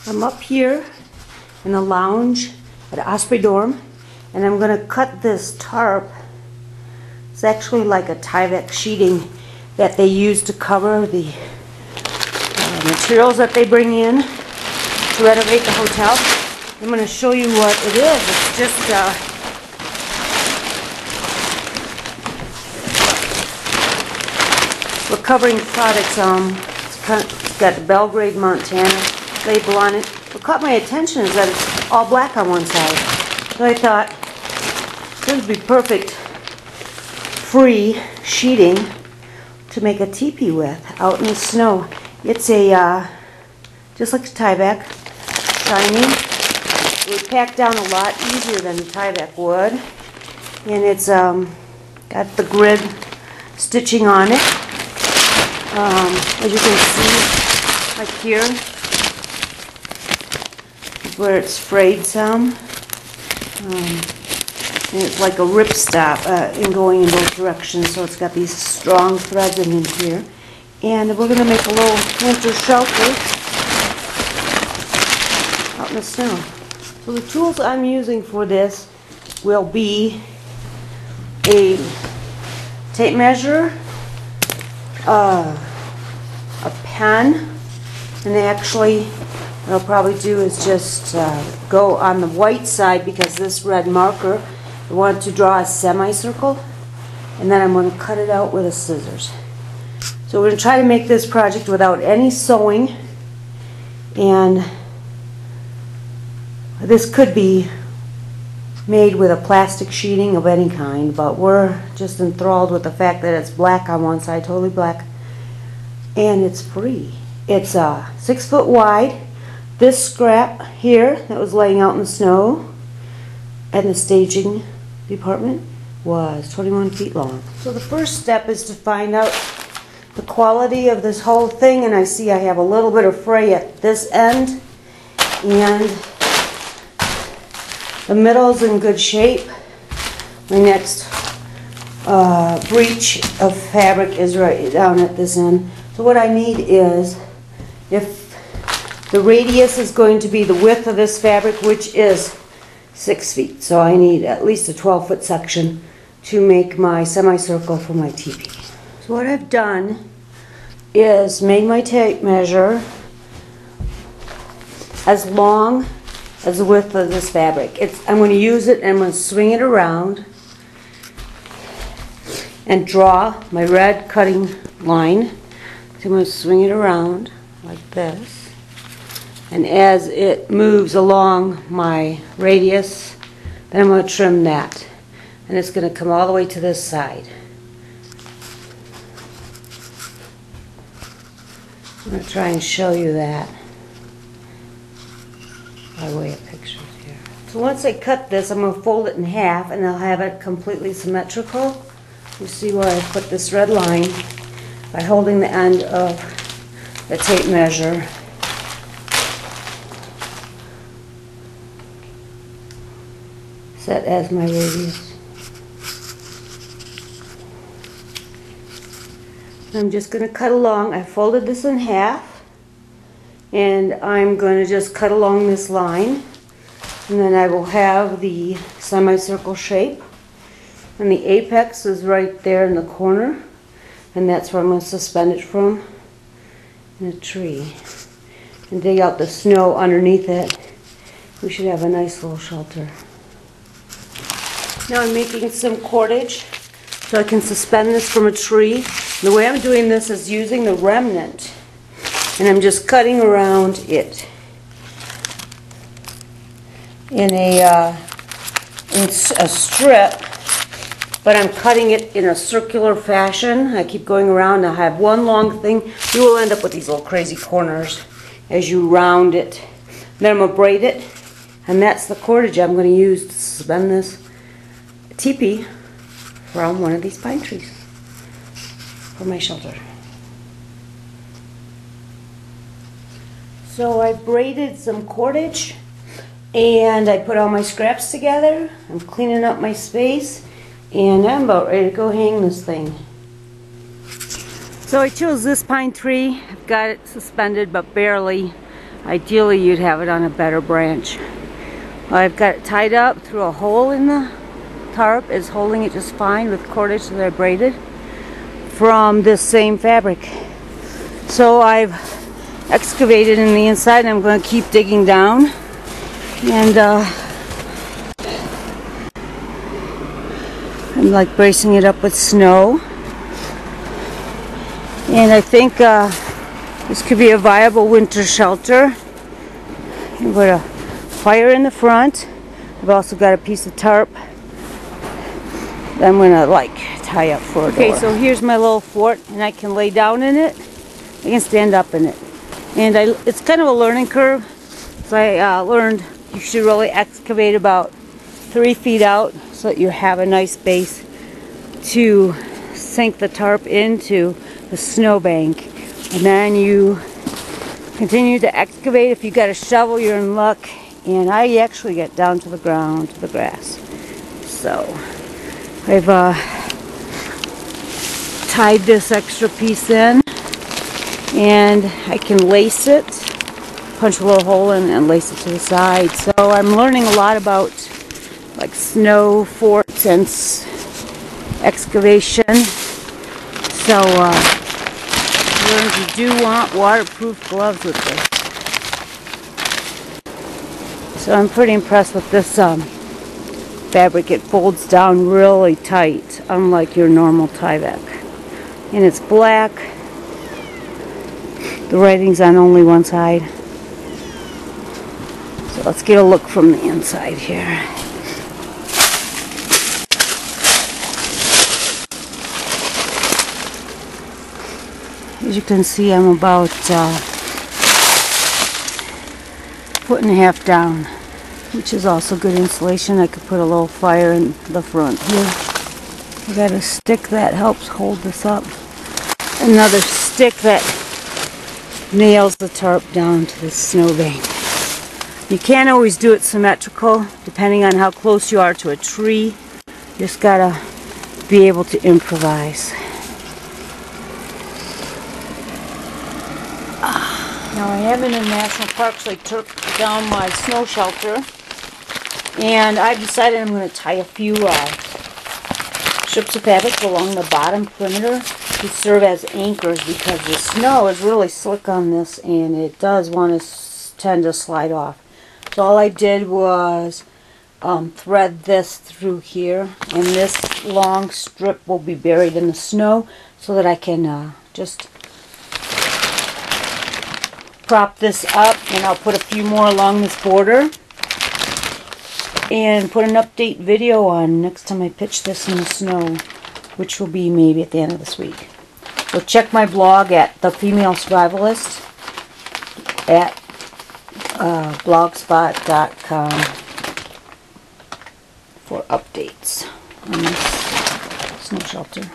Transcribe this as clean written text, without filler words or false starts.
I'm up here in the lounge at Osprey Dorm, and I'm going to cut this tarp. It's actually like a Tyvek sheeting that they use to cover the materials that they bring in to renovate the hotel. I'm going to show you what it is. It's just we're covering products. It's got the Belgrade, Montana label on it. What caught my attention is that it's all black on one side. So I thought this would be perfect free sheeting to make a teepee with out in the snow. It's a just like a Tyvek, shiny. It would pack down a lot easier than the Tyvek would, and it's got the grid stitching on it. As you can see, like here, is where it's frayed some. And it's like a ripstop in going in both directions, so it's got these strong threads in here. And we're going to make a little winter shelter out in the snow. So the tools I'm using for this will be a tape measure, a pen, and actually what I'll probably do is just go on the white side, because this red marker, I want to draw a semicircle, and then I'm going to cut it out with a scissors. So we're going to try to make this project without any sewing, and this could be made with a plastic sheeting of any kind, but we're just enthralled with the fact that it's black on one side, totally black, and it's free. It's 6 foot wide. This scrap here that was laying out in the snow at the staging department was 21 feet long. So the first step is to find out the quality of this whole thing, and I see I have a little bit of fray at this end, and the middle's in good shape. My next breach of fabric is right down at this end. So what I need is, if the radius is going to be the width of this fabric, which is 6 feet, so I need at least a 12-foot section to make my semicircle for my teepee. So what I've done is made my tape measure as long as the width of this fabric. I'm going to use it, and I'm going to swing it around and draw my red cutting line. So I'm going to swing it around like this. And as it moves along my radius, then I'm going to trim that. And it's going to come all the way to this side. I'm going to try and show you that by way of pictures here. So once I cut this, I'm going to fold it in half, and I'll have it completely symmetrical. You see where I put this red line by holding the end of the tape measure. Set as my radius. I'm just going to cut along. I folded this in half, and I'm going to just cut along this line, and then I will have the semicircle shape, and the apex is right there in the corner, and that's where I'm going to suspend it from in a tree and dig out the snow underneath it. We should have a nice little shelter. Now I'm making some cordage so I can suspend this from a tree. The way I'm doing this is using the remnant, and I'm just cutting around it in a strip, but I'm cutting it in a circular fashion. I keep going around. I have one long thing. You will end up with these little crazy corners as you round it. Then I'm going to braid it, and that's the cordage I'm going to use to suspend this teepee from one of these pine trees for my shelter. So I braided some cordage, and I put all my scraps together. I'm cleaning up my space, and I'm about ready to go hang this thing. So I chose this pine tree. I've got it suspended, but barely Ideally, you'd have it on a better branch. I've got it tied up through a hole in the tarp. It's holding it just fine with cordage that I braided from this same fabric. So I've excavated in the inside, and I'm going to keep digging down. And I'm like bracing it up with snow. And I think this could be a viable winter shelter. I've got a fire in the front. I've also got a piece of tarp that I'm going to like tie up for a door. Okay, so here's my little fort, and I can lay down in it. I can stand up in it. And it's kind of a learning curve. So I learned you should really excavate about 3 feet out so that you have a nice base to sink the tarp into the snowbank. And then you continue to excavate. If you got a shovel, you're in luck. And I actually get down to the ground, to the grass. So I've tied this extra piece in, and I can lace it, punch a little hole in it and lace it to the side. So I'm learning a lot about like snow forts and excavation. So you do want waterproof gloves with this. So I'm pretty impressed with this fabric. It folds down really tight, unlike your normal Tyvek. And it's black. The writing's on only one side. So let's get a look from the inside here. As you can see, I'm about 1.5 feet down, which is also good insulation. I could put a little fire in the front here. I got a stick that helps hold this up. Another stick that nails the tarp down to the snowbank. You can't always do it symmetrical, depending on how close you are to a tree. You just gotta be able to improvise. Now I am in a national park, so I took down my snow shelter, and I've decided I'm going to tie a few strips of fabric along the bottom perimeter to serve as anchors, because the snow is really slick on this and it does want to tend to slide off. So all I did was thread this through here, and this long strip will be buried in the snow so that I can just prop this up, and I'll put a few more along this border and put an update video on next time I pitch this in the snow, which will be maybe at the end of this week. So check my blog at The Female Survivalist at blogspot.com for updates on this snow shelter.